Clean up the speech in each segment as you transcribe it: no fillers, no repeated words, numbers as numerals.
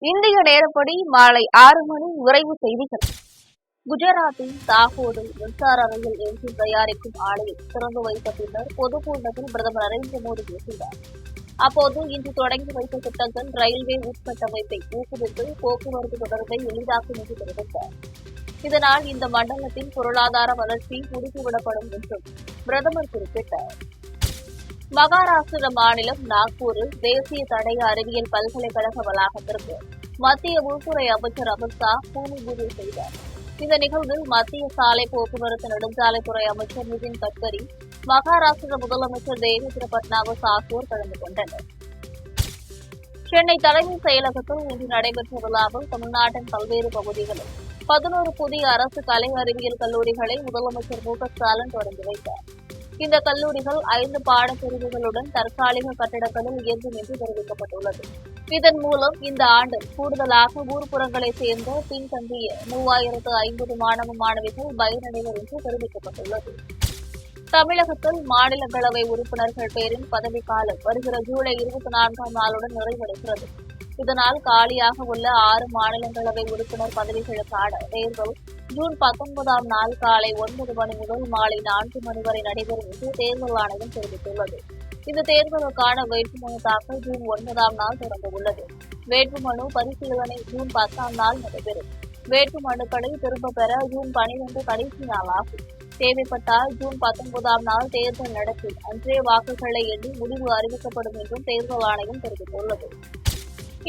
இந்திய நேரப்படி மாலை 6 மணி விரைவு செய்திகள். குஜராத்தின் தாகோடில் மின்சார ரயில் என்ஜின் தயாரிக்கும் ஆலையை திறந்து வைத்த பின்னர் பொதுக்கூட்டத்தில் பிரதமர் நரேந்திர மோடி பேசினார். அப்போது இன்று தொடங்கி வைத்த திட்டங்கள் ரயில்வே உட்கட்டமைப்பை ஊக்குவித்து போக்குவரத்து தொடர்பை எளிதாக்கும் என்று தெரிவித்தார். இதனால் இந்த மண்டலத்தின் பொருளாதார வளர்ச்சி முடுக்கிவிடப்படும் என்றும் பிரதமர் குறிப்பிட்டார். மகாராஷ்டிர மாநிலம் நாக்பூரில் தேசிய தடய அறிவியல் பல்கலைக்கழக வளாகத்திற்கு மத்திய உள்துறை அமைச்சர் அமித் ஷா பூமி பூஜை செய்தார். இந்த நிகழ்வில் மத்திய சாலை போக்குவரத்து நெடுஞ்சாலைத்துறை அமைச்சர் நிதின் கட்கரி, மகாராஷ்டிர முதலமைச்சர் தேவேந்திர பட்னாவிஸ் ஆகியோர் கலந்து கொண்டனர். சென்னை தலைமைச் செயலகத்தில் இன்று நடைபெற்ற விழாவில் தமிழ்நாட்டின் பல்வேறு பகுதிகளில் 11 புதிய அரசு கலை அறிவியல் கல்லூரிகளை முதலமைச்சர் மு.க.ஸ்டாலின் தொடங்கி வைத்தார். இந்த கல்லூரிகள் 5 பாடப்பிரிவுகளுடன் தற்காலிக கட்டிடங்களில் இயங்கும் என்று தெரிவிக்கப்பட்டுள்ளது. இதன் மூலம் இந்த ஆண்டு கூடுதலாக ஊர்ப்புறங்களைச் சேர்ந்த பின்தங்கிய 3050 மாணவ மாணவிகள் பயனடைவர் என்று தெரிவிக்கப்பட்டுள்ளது. தமிழகத்தில் மாநிலங்களவை உறுப்பினர்கள் பேரின் பதவிக்காலம் வருகிற ஜூலை 24ஆம் நாளுடன் நிறைவடைகிறது. இதனால் காலியாக உள்ள 6 மாநிலங்களவை உறுப்பினர் பதவிகளுக்கான தேர்தல் ஜூன் 19ஆம் நாள் காலை 9 மணி முதல் மாலை 4 மணி வரை நடைபெறும் என்று தேர்தல் ஆணையம் தெரிவித்துள்ளது. இந்த தேர்தலுக்கான வேட்புமனு தாக்கல் ஜூன் 9ஆம் நாள் தொடங்கவுள்ளது. வேட்புமனு பரிசீலனை ஜூன் 10ஆம் நாள் நடைபெறும். வேட்புமனுக்களை திரும்பப் பெற ஜூன் 12 கடைசி நாளாகும். தேவைப்பட்டால் ஜூன் 19ஆம் நாள் தேர்தல் நடத்தி அன்றே வாக்குகளை எண்ணி முடிவு அறிவிக்கப்படும் என்றும் தேர்தல் ஆணையம் தெரிவித்துள்ளது.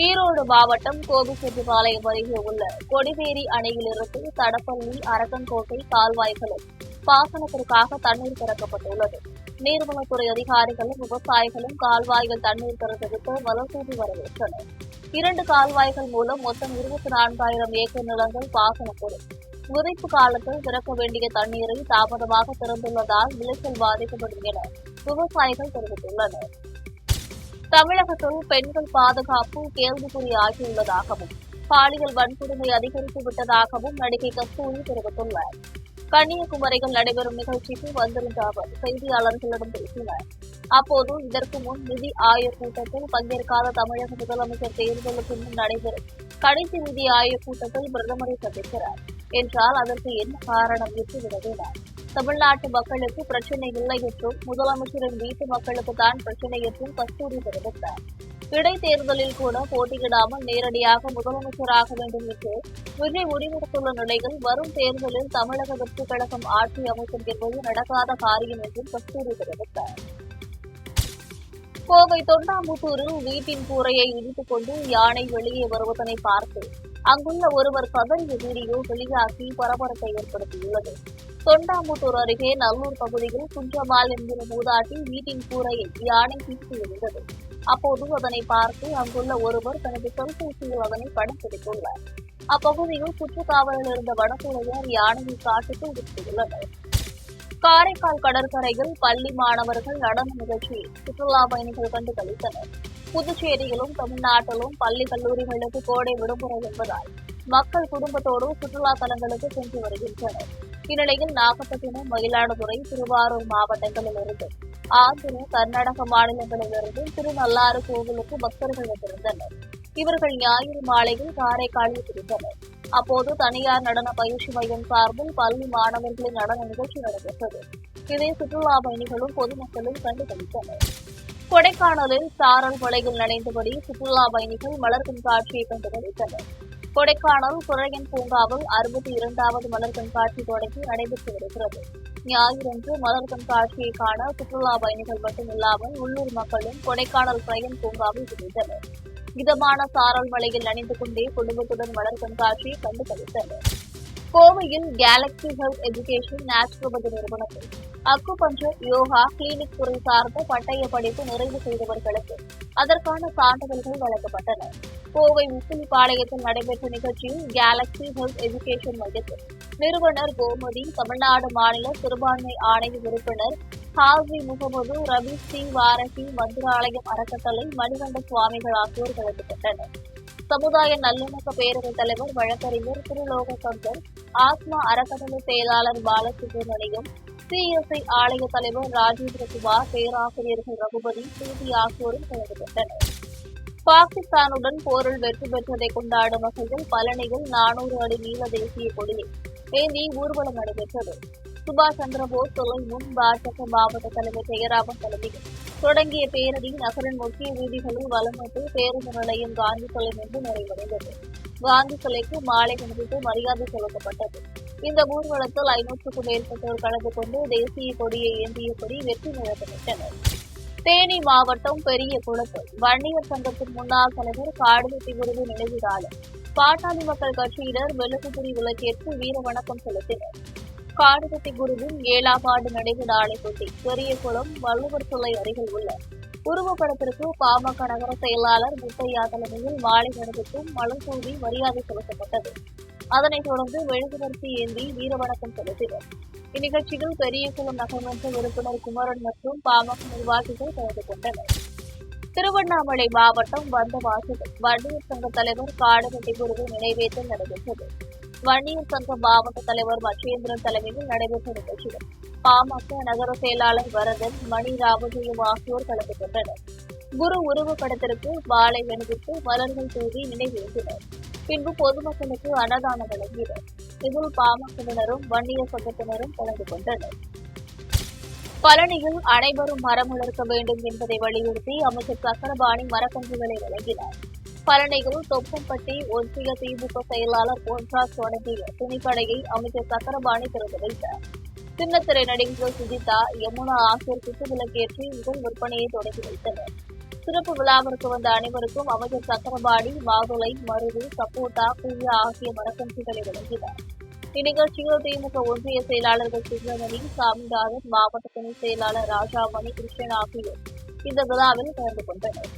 ஈரோடு மாவட்டம் கோபிச்செட்டிப்பாளையம் அருகே உள்ள கொடிவேரி அணையிலிருந்து தடப்பள்ளி, அரக்கன்கோட்டை கால்வாய்களில் பாசனத்திற்காக தண்ணீர் திறக்கப்பட்டுள்ளது. நீர்வளத்துறை அதிகாரிகளும் விவசாயிகளும் கால்வாய்கள் தண்ணீர் திறந்துவிட்டு மலர்தூவி வரவேற்றனர். 2 கால்வாய்கள் மூலம் மொத்தம் 24,000 ஏக்கர் நிலங்கள் பாசனப்படும். விதைப்பு காலத்தில் திறக்க வேண்டிய தண்ணீரை தாமதமாக திறந்துள்ளதால் விளைச்சல் பாதிக்கப்படும் என விவசாயிகள் தெரிவித்துள்ளனர். தமிழகத்தில் பெண்கள் பாதுகாப்பு கேள்விக்குறியாகியுள்ளதாகவும் பாலியல் வன்கொடுமை அதிகரித்து விட்டதாகவும் நடிகை கஸ்தூரி தெரிவித்துள்ளார். கன்னியாகுமரியில் நடைபெறும் நிகழ்ச்சிக்கு வந்திருந்த அவர் செய்தியாளர்களிடம் பேசினார். அப்போது இதற்கு முன் நிதி ஆயோக் கூட்டத்தில் பங்கேற்காத தமிழக முதலமைச்சர் தேர்தலுக்கு முன் நடைபெறும் கடைசி நிதி ஆயோக் கூட்டத்தில் பிரதமரை சந்திக்கிறார் என்றால் அதற்கு என்ன காரணம் என்று வினவினார். தமிழ்நாட்டு மக்களுக்கு பிரச்சினை இல்லை என்றும் முதலமைச்சரின் வீட்டு மக்களுக்கு தான் பிரச்சினை என்றும் கஸ்தூரி தெரிவித்தார். இடைத்தேர்தலில் கூட போட்டியிடாமல் நேரடியாக முதலமைச்சராக வேண்டும் என்று விஜய் முடிவெடுத்துள்ள நிலையில் வரும் தேர்தலில் தமிழக வெற்றிக் கழகம் ஆட்சி அமைக்கும் என்பது நடக்காத காரியம் என்றும் கஸ்தூரி தெரிவித்தார். கோவை தொண்டாமுத்தூரில் வீட்டின் கூரையை இடித்துக் கொண்டு யானை வெளியே வருவதனை பார்த்து அங்குள்ள ஒருவர் கதறிய வீடியோ வெளியாகி பரபரப்பை ஏற்படுத்தியுள்ளது. தொண்டாமுத்தூர் அருகே நல்லூர் பகுதியில் குஞ்சமால் என்கிற மூதாட்டி வீட்டின் கூரையை யானை தீர்த்து எறிந்தது. அப்போது அதனை பார்த்து அங்குள்ள ஒருவர் தனது தொலைபேசியில் அதனை படம் பிடித்துள்ளார். அப்பகுதியில் சுற்றுக்காவலில் இருந்த வனத்துறையினர் யானையை காட்டுக்கு விட்டுள்ளனர். காரைக்கால் கடற்கரையில் பள்ளி மாணவர்கள் நடன நிகழ்ச்சியை சுற்றுலா பயணிகள் கண்டு களித்தனர். புதுச்சேரியிலும் தமிழ்நாட்டிலும் பள்ளி கல்லூரிகளுக்கு கோடை விடுமுறை என்பதால் மக்கள் குடும்பத்தோடு சுற்றுலா தலங்களுக்கு சென்று வருகின்றனர். இந்நிலையில் நாகப்பட்டினம், மயிலாடுதுறை, திருவாரூர் மாவட்டங்களிலிருந்து ஆந்திர, கர்நாடக மாநிலங்களிலிருந்து திருநள்ளாறு கோவிலுக்கு பக்தர்கள் வந்திருந்தனர். இவர்கள் ஞாயிறு மாலையில் காரைக்காலில் இருந்தனர். அப்போது தனியார் நடன பயிற்சி மையம் சார்பில் பள்ளி மாணவர்களின் நடன நிகழ்ச்சி நடைபெற்றது. இதை சுற்றுலா பயணிகளும் பொதுமக்களும் கண்டுகளித்தனர். கொடைக்கானலில் சாரல் மலையில் நனைந்தபடி சுற்றுலா பயணிகள் மலர் கண்காட்சியை கண்டுகளித்தனர். கொடைக்கானல் குரையன் பூங்காவில் 62வது மலர் கண்காட்சி தொடங்கி நடைபெற்று வருகிறது. ஞாயிறன்று மலர் கண்காட்சியை காண சுற்றுலா பயணிகள் மட்டுமில்லாமல் உள்ளூர் மக்களும் கொடைக்கானல் குரையன் பூங்காவில் குவிந்தனர். இதமான சாரல் மலையில் நனைந்து கொண்டே குடும்பத்துடன் மலர் கண்காட்சியை கண்டு களித்தனர். கோவையில் கேலக்ஸி ஹெல்த் எஜுகேஷன் நேச்சுரோபதி நிறுவனத்தில் அக்குபஞ்சர், யோகா, கிளினிக் துறை சார்ந்த பட்டய படிப்பு நிறைவு செய்தவர்களுக்கு அதற்கான சான்றிதழ்கள் வழங்கப்பட்டன. கோவை முக்குளிப்பாளையத்தில் நடைபெற்ற நிகழ்ச்சியில் கேலக்ஸி ஹெல்த் எஜுகேஷன் மையத்தில் நிறுவனர் கோமதி, தமிழ்நாடு மாநில சிறுபான்மை ஆணைய உறுப்பினர் ஹாஜி முகமது, ரவி, ஸ்ரீ வாரகி மந்திராலயம் அறக்கட்டளை மணிகண்ட சுவாமிகள் ஆகியோர் கலந்து கொண்டனர். சமுதாய நல்லிணக்க பேரவைத் தலைவர் வழக்கறிஞர் திருலோக சங்கர், ஆத்மா அறக்கட்டளை செயலாளர் பாலசுப்ரமணியம், சிஎஸ்ஐ ஆலய தலைவர் ராஜேந்திரகுமார், பேராசிரியர்கள் ரகுபதி, பிரீதி ஆகியோரும் கலந்து கொண்டனர். பாகிஸ்தானுடன் போரில் வெற்றி பெற்றதை கொண்டாடும் வகையில் பழனியில் 400 அடி நீள தேசிய கொடியை ஏந்தி ஊர்வலம் நடைபெற்றது. சுபாஷ் சந்திரபோஸ் சிலை முன் பாஜக மாவட்ட தலைவர் ஜெயராமன் தலைமையில் தொடங்கிய பேரணி நகரின் முக்கிய வீதிகளில் வலம் வந்து பேருந்து நிலையம் காந்தி சிலை முன்பு நிறைவடைந்தது. காந்தி சிலைக்கு மாலை அணிவித்து மரியாதை செலுத்தப்பட்டது. இந்த ஊர்வலத்தில் 500க்கும் மேற்பட்டோர் கலந்து கொண்டு தேசிய கொடியை ஏந்தியபடி வெற்றி முழக்கமிட்டனர். தேனி மாவட்டம் பெரிய குளத்தில் வன்னியர் சங்கத்தின் முன்னாள் தலைவர் காடுவெட்டி குருவி நினைவு நாளில் பாட்டாளி மக்கள் கட்சியினர் மெழுகுதிரி விளக்கேற்று வீர வணக்கம் செலுத்தினர். காடுவெட்டி குருவின் 7ஆம் ஆண்டு நினைவு நாளையொட்டி பெரியகுளம் வள்ளுவர் சிலை அருகில் உள்ள உருவப்படத்திற்கு பாமக நகர செயலாளர் முத்தையா தலைமையில் மாலை அணிவித்தும் மலர் தூவி மரியாதை செலுத்தப்பட்டது. அதனைத் தொடர்ந்து மெழுகுவர்த்தி ஏந்தி வீரவணக்கம் செலுத்தினர். இந்நிகழ்ச்சியில் பெரியகுளம் நகர்மன்ற உறுப்பினர் குமரன் மற்றும் பாமக நிர்வாகிகள் கலந்து கொண்டனர். திருவண்ணாமலை மாவட்டம் வந்தவாசியில் வன்னியர் சங்க தலைவர் காடுவெட்டி குருவி நினைவேற்றல் நடைபெற்றது. வன்னியர் சங்க மாவட்ட தலைவர் மச்சேந்திரன் தலைமையில் நடைபெற்ற நிகழ்ச்சியில் பாமக நகர செயலாளர் வரதன், மணி ராமஜெயம் ஆகியோர் கலந்து கொண்டனர். குரு உருவப்படத்திற்கு மாலை அணிவித்து மலர்கள் தூவி நினைவேற்றினர். பின்பு பொதுமக்களுக்கு அன்னதானம் வழங்கினர். இதில் பாமகவினரும் வன்னியர் சங்கத்தினரும் கலந்து கொண்டனர். பழனியில் அனைவரும் மரம் வளர்க்க வேண்டும் என்பதை வலியுறுத்தி அமைச்சர் சக்கரபாணி மரக்கன்றுகளை வழங்கினார். பழனியில் தொப்பம்பட்டி ஒன்றிய திமுக செயலாளர் பொன்ராஜ் தொடங்கிய துணிக்கடையை அமைச்சர் சக்கரபாணி திறந்து வைத்தார். சின்னத்திரை நடிகர்கள் சுஜிதா, யமுனா ஆகியோர் குத்துவிளக்கேற்றி முதல் விற்பனையை தொடங்கி வைத்தனர். சிறப்பு விழாவிற்கு வந்த அனைவருக்கும் அமைச்சர் சக்கரபாணி மாதுளை, மருது, சப்போட்டா, பூயா ஆகிய மரக்கன்றுகளை வழங்கினார். இந்நிகழ்ச்சியில் திமுக ஒன்றிய செயலாளர்கள் சுப்பிரமணி, சாமிநாதன், மாவட்ட துணை செயலாளர் ராஜாமணி, கிருஷ்ணன் ஆகியோர் இந்த விழாவில் கலந்து கொண்டனர்.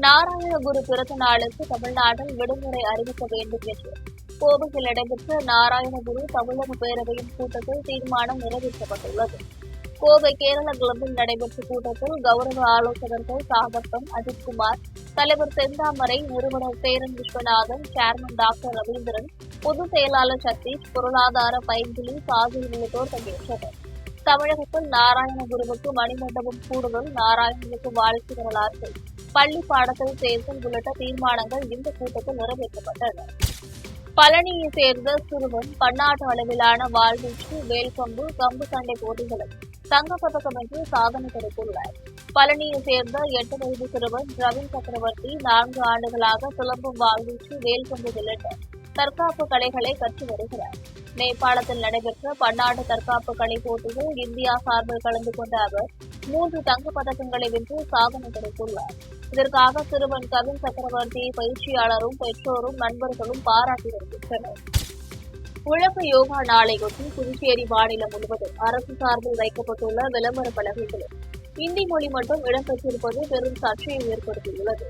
நாராயணகுரு பிறந்த நாளுக்கு தமிழ்நாட்டில் விடுமுறை அறிவிக்க வேண்டும் என்று கோவையில் நடைபெற்ற நாராயணகுரு தமிழக பேரவையின் கூட்டத்தில் தீர்மானம் நிறைவேற்றப்பட்டுள்ளது. கோவை கேரள கிளப்பில் நடைபெற்ற கூட்டத்தில் கௌரவ ஆலோசகர்கள் சாகப்பன், அஜித்குமார், தலைவர் செந்தாமரை, நிறுவனர் சேரன் விஸ்வநாதன், சேர்மன் டாக்டர் ரவீந்திரன், பொதுச் செயலாளர் சதீஷ், பொருளாதார பைங்கிலி, சாஜி உள்ளிட்டோர் பங்கேற்றனர். தமிழகத்தில் நாராயணகுருவுக்கு மணிமண்டபம் கூடுதல், நாராயணனுக்கு வாழ்க்கை வரலாற்று, பள்ளி பாடத்தில் சேர்த்தல் உள்ளிட்ட தீர்மானங்கள் இந்த கூட்டத்தில் நிறைவேற்றப்பட்டன. பழனியை சேர்ந்த சிறுவன் பன்னாட்டு அளவிலான வாழ்வீச்சு, வேல்கம்பு, கம்பு சண்டை போட்டிகளில் தங்கப்பதக்கம் வென்று சாதனை படைத்துள்ளார். பழனியை சேர்ந்த 8 வயது சிறுவன் ரவீன் சக்கரவர்த்தி 4 ஆண்டுகளாக சிலம்பம், வாழ்வீச்சு, வேல்கம்பு உள்ளிட்ட தற்காப்பு கலைகளை கற்று வருகிறார். நேபாளத்தில் நடைபெற்ற பன்னாட்டு தற்காப்பு கலை போட்டியில் இந்தியா சார்பில் கலந்து கொண்ட அவர் 3 தங்கப் பதக்கங்களை வென்று சாதனை படைத்துள்ளார். இதற்காக சிறுவன் கவின் சக்கரவர்த்தியை பயிற்சியாளரும், பெற்றோரும், நண்பர்களும் பாராட்டி வருகின்றனர். உலக யோகா நாளையொட்டி புதுச்சேரி மாநிலம் முழுவதும் அரசு சார்பில் வைக்கப்பட்டுள்ள விளம்பர பலகைகளில் இந்தி மொழி மட்டும் இடம்பெற்றிருப்பது பெரும் சர்ச்சையை ஏற்படுத்தியுள்ளது.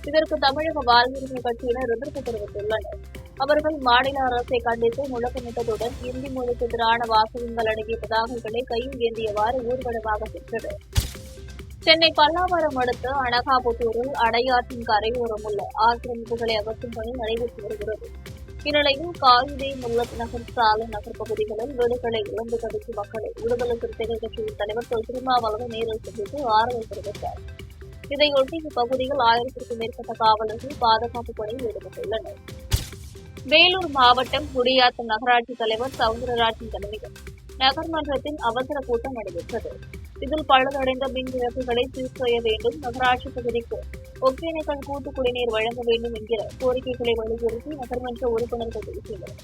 இதற்கு தமிழக வாழ்வுரிமை கட்சியினர் எதிர்ப்பு தெரிவித்துள்ளனர். அவர்கள் மாநில அரசை கண்டித்து முழக்கமிட்டதுடன் இந்தி மொழிக்கு எதிரான வாசகங்கள் அடங்கிய பதாகைகளை கையில் ஏந்தியவாறு ஊர்வலமாக சென்றனர். சென்னை பல்லாவரம் அடுத்த அனகாபுத்தூரில் அடையாற்றின் கரையோரம் உள்ள ஆக்கிரமிப்புகளை அகற்றும் பணி நடைபெற்று வருகிறது. இந்நிலையில் காயிதே முல்லத் நகர், சாலை நகர் பகுதிகளில் வீடுகளை இழந்து தவிக்கும் மக்களை விடுதலை சிறுத்தைகள் கட்சியின் தலைவர் திருமாவளவன் நேரில் சந்தித்து ஆறுதல் தெரிவித்தார். இதையொட்டி இப்பகுதியில் 1000க்கும் மேற்பட்ட காவலர்கள் பாதுகாப்பு பணியில் ஈடுபட்டுள்ளனர். வேலூர் மாவட்டம் குடியாத்தம் நகராட்சி தலைவர் சவுந்தரராஜன் தலைமையில் நகர்மன்றத்தின் அவசர கூட்டம் நடைபெற்றது. இதில் பழுதடைந்த மின் விளக்குகளை சீர் செய்ய வேண்டும், நகராட்சி பகுதிக்கு ஒகேனக்கல் கூட்டு குடிநீர் வழங்க வேண்டும் என்கிற கோரிக்கைகளை வலியுறுத்தி நகர்மன்ற உறுப்பினர்கள் பேசினர்.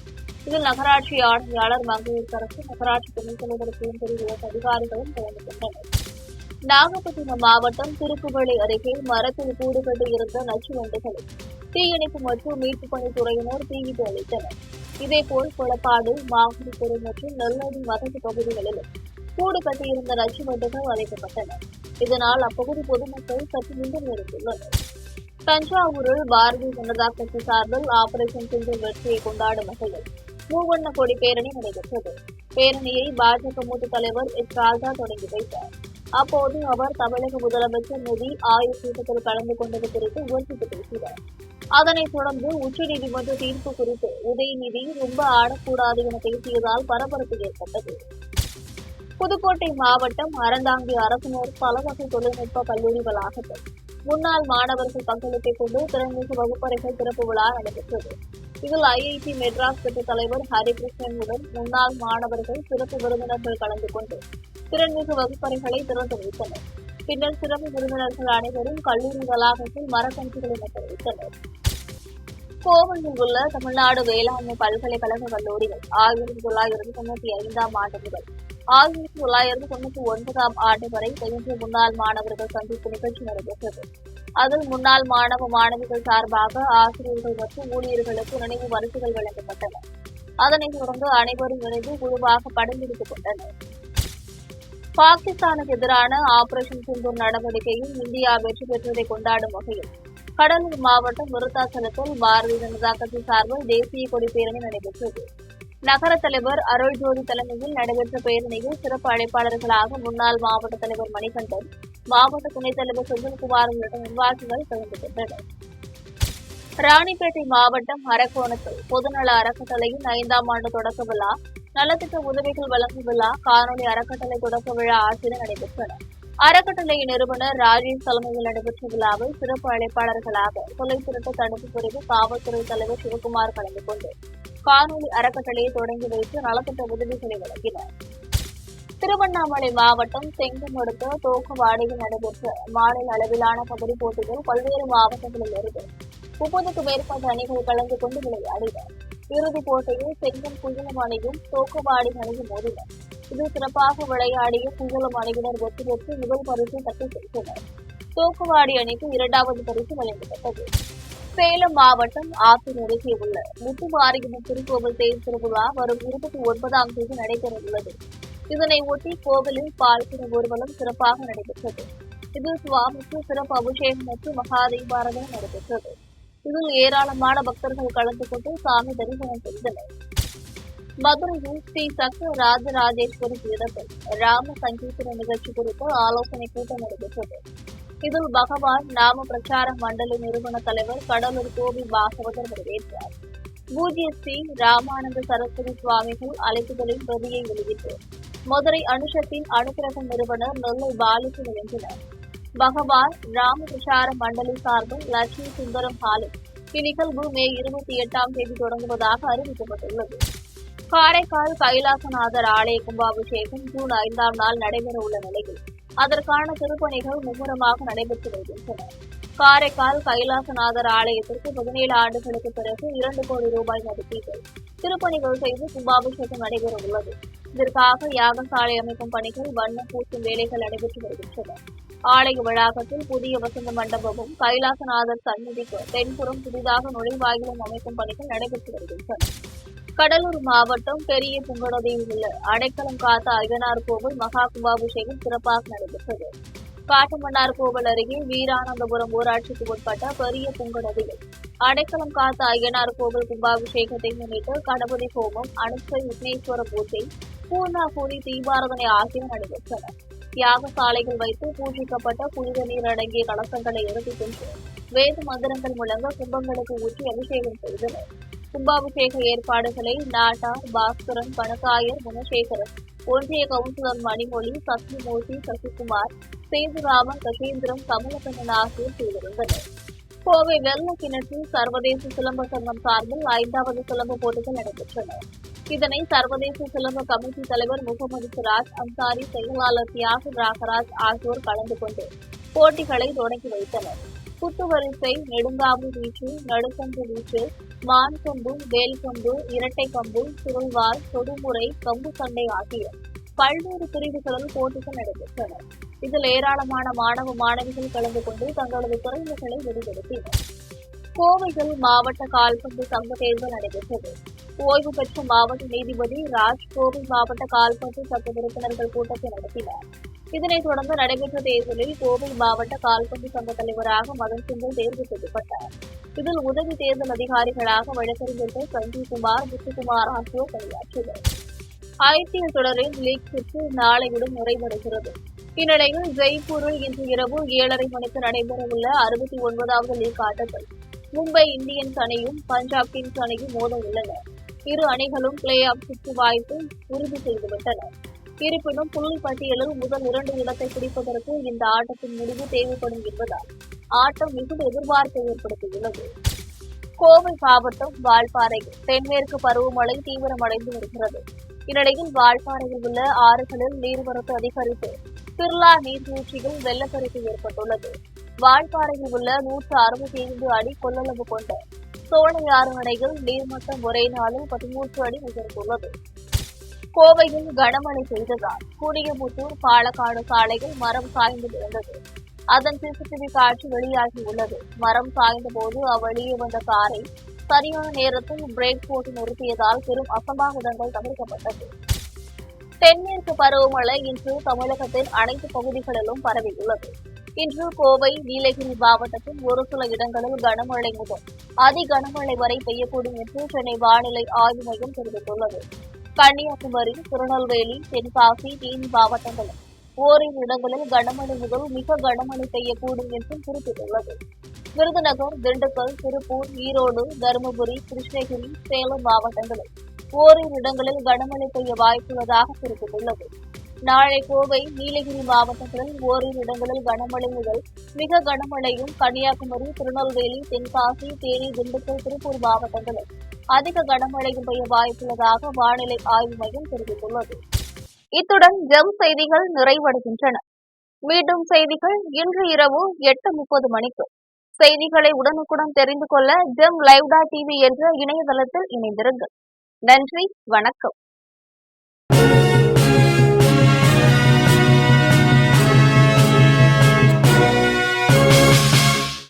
இதில் நகராட்சி ஆணையாளர் மங்கையரசு, நகராட்சி துணைத் தலைவர் பூந்தொழி உள்ளிட்ட அதிகாரிகளும் கலந்து கொண்டனர். நாகப்பட்டினம் மாவட்டம் திருக்குவளை அருகே மரத்தில் கூடு கட்டி இருந்த நச்சு வண்டுகளை தீயணைப்பு மற்றும் மீட்புப் பணித்துறையினர் தீயிட்டு அளித்தனர். இதேபோல் கொளப்பாடு, மாங்குடித்துறை மற்றும் நெல்லடி மதகு பகுதிகளிலும் கூடு கட்டியிருந்த நச்சு வண்டுகள் அழைக்கப்பட்டன. இதனால் அப்பகுதி பொதுமக்கள் சற்று நின்று நிறுத்தியுள்ளனர். தஞ்சாவூரில் பாரதிய ஜனதா கட்சி சார்பில் ஆபரேஷன் சிந்தூர் வெற்றியை கொண்டாடும் வகையில் மூவண்ண கொடி பேரணி நடைபெற்றது. பேரணியை பாஜக மூத்த தலைவர் எஸ். ராஜா தொடங்கி வைத்தார். அப்போது அவர் தமிழக முதலமைச்சர் நிதி ஆயுள் கூட்டத்தில் கலந்து கொண்டது குறித்து விமர்சித்து பேசினார். அதனைத் தொடர்ந்து உச்சநீதிமன்ற தீர்ப்பு குறித்து உதயநிதி ரொம்ப ஆடக்கூடாது என பேசியதால் பரபரப்பு ஏற்பட்டது. புதுக்கோட்டை மாவட்டம் அறந்தாங்கி அரசினர் பலவகை தொழில்நுட்ப கல்லூரி வளாகத்தில் முன்னாள் மாணவர்கள் பங்களிப்பை கொண்டு திறன்மிகு வகுப்பறைகள் திறப்பு விழா நடைபெற்றது. இதில் ஐஐடி மெட்ராஸ் திட்ட தலைவர் ஹரிகிருஷ்ணனுடன் முன்னாள் மாணவர்கள் சிறப்பு விருந்தினர்கள் கலந்து கொண்டு திறன்மிகு வகுப்பறைகளை திறந்து வைத்தனர். பின்னர் சிறப்பு விருந்தினர்கள் அனைவரும் கல்லூரி வளாகத்தில் மரக்கன்றுகளை நட்டு வைத்தனர். கோவையில் உள்ள தமிழ்நாடு வேளாண்மை பல்கலைக்கழக கல்லூரிகள் 1995ஆம் ஆண்டு முதல் 1999ஆம் ஆண்டு வரை பயின்ற முன்னாள் மாணவர்கள் சந்திப்பு நிகழ்ச்சி நடைபெற்றது. அதில் முன்னாள் மாணவ மாணவிகள் சார்பாக ஆசிரியர்கள் மற்றும் ஊழியர்களுக்கு நினைவு பரிசுகள் வழங்கப்பட்டன. அதனைத் தொடர்ந்து அனைவரும் இணைந்து குழுவாக படம் பிடித்துக் கொண்டனர். பாகிஸ்தானுக்கு எதிரான ஆபரேஷன் சிந்தூர் நடவடிக்கையில் இந்தியா வெற்றி பெற்றதை கொண்டாடும் வகையில் கடலூர் மாவட்டம் விருத்தாச்சலத்தில் பாரதிய ஜனதா கட்சி சார்பில் தேசிய கொடி பேரணி நடைபெற்றது. நகர தலைவர் அருள்ஜோதி தலைமையில் நடைபெற்ற பேரணியில் சிறப்பு அழைப்பாளர்களாக முன்னாள் மாவட்ட தலைவர் மணிகண்டன், மாவட்ட துணைத் தலைவர் செந்தில்குமார் உள்ளிட்ட நிர்வாகிகள் கலந்து கொண்டனர். ராணிப்பேட்டை மாவட்டம் அரக்கோணத்தில் பொதுநல அறக்கட்டளையின் 5ஆம் ஆண்டு தொடக்க விழா, நலத்திட்ட உதவிகள் வழங்கும் விழா, காணொலி அறக்கட்டளை தொடக்க விழா ஆகியன நடைபெற்றன. அறக்கட்டளை நிறுவனர் ராஜேஷ் தலைமையில் நடைபெற்ற விழாவில் சிறப்பு அழைப்பாளர்களாக தொலைத்திருத்த தடுப்பு பிரிவு காவல்துறை தலைவர் சிவகுமார் கலந்து கொண்டு காணொலி அறக்கட்டளையை தொடங்கி வைத்து நலத்திட்ட உதவிகளை வழங்கினார். திருவண்ணாமலை மாவட்டம் செங்கமடுத்த தோக்குவாடியில் நடைபெற்ற மாநில அளவிலான கபடி போட்டிகள் பல்வேறு மாவட்டங்களில் இருந்து 30க்கும் மேற்பட்ட அணிகள் கலந்து கொண்டு விளையாடினர். இறுதிப் போட்டியில் செங்கம் குஞ்சலம் அணியும் தோக்குவாடி அணியும் மோதினர். இதில் சிறப்பாக விளையாடிய குஞ்சலம் அணியினர் வெற்றி பெற்று முதல் பரிசை தட்டி சென்றனர். தோக்குவாடி அணிக்கு 2வது பரிசு வழங்கப்பட்டது. சேலம் மாவட்டம் ஆத்தூர் அருகே உள்ள முத்துமாரியம்மன் திருக்கோவில் தேர் திருவிழா வரும் 29ஆம் தேதி நடைபெறவுள்ளது. இதனை ஒட்டி கோவிலில் பால்குட ஊர்வலம் சிறப்பாக நடைபெற்றது. இதில் சுவாமிக்கு சிறப்பு அபிஷேகம் மற்றும் மகா தீபாராதனை நடைபெற்றது. இதில் ஏராளமான பக்தர்கள் கலந்து கொண்டு சாமி தரிசனம் செய்தனர். மதுரையில் ஸ்ரீ சக்கர ராஜராஜேஸ்வரி பீடத்தில் ராம சங்கீர்த்தன நிகழ்ச்சி குறித்து ஆலோசனை கூட்டம் நடைபெற்றது. இதில் பகவான் நாம பிரச்சார மண்டல நிறுவன தலைவர் கடலூர் கோவி பாகவதர் வரவேற்றார். பூஜ்ய ஸ்ரீ ராமானந்த சரஸ்வதி சுவாமிகள் அழைப்புகளின் பிரதியை வெளியிட்டு மதுரை அனுஷத்தின் அனுகிரகம் நிறுவனர் நெல்லை பாலிக்கு வழங்கினர். பகவான் ராம பிரச்சார மண்டலி சார்பில் லட்சுமி சுந்தரம் ஹாலில் இந்நிகழ்வு மே 28ஆம் தேதி தொடங்குவதாக அறிவிக்கப்பட்டுள்ளது. காரைக்கால் கைலாசநாதர் ஆலய கும்பாபிஷேகம் ஜூன் 5ஆம் நாள் நடைபெற உள்ள நிலையில் அதற்கான திருப்பணிகள் மும்முரமாக நடைபெற்று வருகின்றன. காரைக்கால் கைலாசநாதர் ஆலயத்திற்கு 17 ஆண்டுகளுக்கு பிறகு 2 கோடி ரூபாய் மதிப்பீட்டில் திருப்பணிகள் செய்து கும்பாபிஷேகம் நடைபெற உள்ளது. இதற்காக யாகசாலை அமைக்கும் பணிகள், வண்ணம் பூசும் வேலைகள் நடைபெற்று வருகின்றன. ஆலய வளாகத்தில் புதிய வசந்த மண்டபமும் கைலாசநாதர் சன்னதிக்கு தென்புறம் புதிதாக நுழைவாயிலும் அமைக்கும் பணிகள் நடைபெற்று வருகின்றன. கடலூர் மாவட்டம் பெரிய புங்கநதியில் உள்ள அடைக்கலம் காத்த ஐயனார் கோவில் மகா கும்பாபிஷேகம் சிறப்பாக நடைபெற்றது. காட்டுமன்னார் கோவில் அருகே வீரானந்தபுரம் ஊராட்சிக்கு உட்பட்ட பெரிய புங்கநதியில் அடைக்கலம் காத்த ஐயனார் கோவில் கும்பாபிஷேகத்தை முன்னிட்டு கணபதி ஹோமம், அனுஷ்டை விக்னேஸ்வர பூஜை, பூர்ணாகூதி தீபாராதனை ஆகியன நடைபெற்றன. யாகசாலைகள் வைத்து பூஜிக்கப்பட்ட புனித நீர் அடங்கிய கலசங்களை எடுத்துச் சென்று வேத மந்திரங்கள் முழங்க கும்பங்களுக்கு ஊற்றி அபிஷேகம் செய்தனர். கும்பாபிஷேக ஏற்பாடுகளை நாட்டார் பாஸ்கரன், கனகாயர், குணசேகரன், ஒன்றிய கவுன்சிலர் மணிமொழி, சத்யமூர்த்தி, சசிகுமார், சேதுராமன், கஜேந்திரம், கமலக்கண்ணன் ஆகியோர் செய்திருந்தனர். கோவை வெள்ளக்கிணற்றில் சர்வதேச சிலம்ப சங்கம் சார்பில் 5வது சிலம்ப போட்டிகள் நடைபெற்றன. இதனை சர்வதேச சிலம்ப கமிட்டி தலைவர் முகமது சிராஜ் அன்சாரி, செயலாளர் தியாக ராகராஜ் ஆகியோர் கலந்து கொண்டு போட்டிகளை தொடங்கி வைத்தனர். குத்துவரிசை, நெடுங்காம்பு வீச்சு, நடுக்கம்பு வீச்சு, மான் கம்பு, வேல் கம்பு, இரட்டை கம்பு, சுருள்வாள், தொடுமுறை, கம்பு சண்டை ஆகிய பல்வேறு பிரிவுகளில் போட்டிகள் நடைபெற்றன. இதில் ஏராளமான மாணவ மாணவிகள் கலந்து கொண்டு தங்களது திறமைகளை வெளிப்படுத்தினர். கோவையில் மாவட்ட கால்பந்து சங்க தேர்தல் நடைபெற்றது. ஓய்வு பெற்ற மாவட்ட நீதிபதி ராஜ் கோவை மாவட்ட கால்பந்து சட்ட உறுப்பினர்கள் கூட்டத்தை நடத்தினார். இதனைத் தொடர்ந்து நடைபெற்ற தேர்தலில் கோவை மாவட்ட கால்பந்து சங்க தலைவராக மதன் சிங்கில் தேர்வு செய்யப்பட்டார். இதில் உதவி தேர்தல் அதிகாரிகளாக வழக்கறிஞர்கள் சஞ்சீவ்குமார், முத்துக்குமார் ஆகியோர் பணியாற்றினர். ஐபிஎல் தொடரின் லீக் சுற்று நாளையுடன் நிறைவடைகிறது. இந்நிலையில் ஜெய்ப்பூரில் இன்று இரவு 7:30 மணிக்கு நடைபெறவுள்ள 69வது லீக் ஆட்டத்தில் மும்பை இந்தியன்ஸ் அணியும் பஞ்சாப் கிங்ஸ் அணியும் மோத உள்ளன. இரு அணிகளும் பிளே ஆஃப் சுற்று வாய்ப்பை உறுதி செய்துவிட்டன. இருப்பினும் புள்ளி பட்டியலில் முதல் 2 இடத்தை பிடிப்பதற்கு இந்த ஆட்டத்தின் முடிவு தேவைப்படும் என்பதால் ஆட்டம் மிகுந்த எதிர்பார்ப்பை ஏற்படுத்தியுள்ளது. கோவை மாவட்டம் வால்பாறையில் தென்மேற்கு பருவமழை தீவிரமடைந்து வருகிறது. இந்நிலையில் வால்பாறையில் உள்ள ஆறுகளில் நீர்வரத்து அதிகரித்து பிர்லா நீர்வீழ்ச்சியில் வெள்ளப்பெருக்கு ஏற்பட்டுள்ளது. வால்பாறையில் உள்ள 165 அடி கொள்ளளவு கொண்ட சோலையாறு அணையில் நீர்மட்டம் ஒரே நாளில் 13 அடி உயர்ந்துள்ளது. கோவையில் கனமழை பெய்ததால் குடியமுத்தூர் பாலக்காடு சாலையில் மரம் சாய்ந்து விழுந்தது. அதன் சிசிடிவி காட்சி வெளியாகியுள்ளது. மரம் சாய்ந்த போது அவ்வழியே வந்த காரை சரியான நேரத்தில் பிரேக் போட்டு நிறுத்தியதால் பெரும் அசம்பாவிதங்கள் தவிர்க்கப்பட்டது. தென்மேற்கு பருவமழை இன்று தமிழகத்தின் அனைத்து பகுதிகளிலும் பரவியுள்ளது. இன்று கோவை, நீலகிரி மாவட்டத்தில் ஒரு சில இடங்களில் கனமழை முதல் அதி கனமழை வரை பெய்யக்கூடும் என்று சென்னை வானிலை ஆய்வு மையம் தெரிவித்துள்ளது. கன்னியாகுமரி, திருநெல்வேலி, தென்காசி, தேனி மாவட்டங்களில் ஓரிரு இடங்களில் கனமழை முதல் மிக கனமழை பெய்யக்கூடும் என்றும் குறிப்பிட்டுள்ளது. விருதுநகர், திண்டுக்கல், திருப்பூர், ஈரோடு, தருமபுரி, கிருஷ்ணகிரி, சேலம் மாவட்டங்களில் ஓரிரு இடங்களில் கனமழை பெய்ய வாய்ப்புள்ளதாக குறிப்பிட்டுள்ளது. நாளை கோவை, நீலகிரி மாவட்டங்களில் ஓரிரு இடங்களில் கனமழை முதல் மிக கனமழையும், கன்னியாகுமரி, திருநெல்வேலி, தென்காசி, தேனி, திண்டுக்கல், திருப்பூர் மாவட்டங்களில் அதிக கனமழையும் பெய்ய வாய்ப்புள்ளதாக வானிலை ஆய்வு மையம் தெரிவித்துள்ளது. இத்துடன் ஜெம் செய்திகள் நிறைவடைகின்றன. மீண்டும் செய்திகள் இன்று இரவு 8:30 மணிக்கு. செய்திகளை உடனுக்குடன் தெரிந்து கொள்ள ஜெம் லைவ்.டிவி என்ற இணையதளத்தில் இணைந்திருங்கள். நன்றி, வணக்கம்.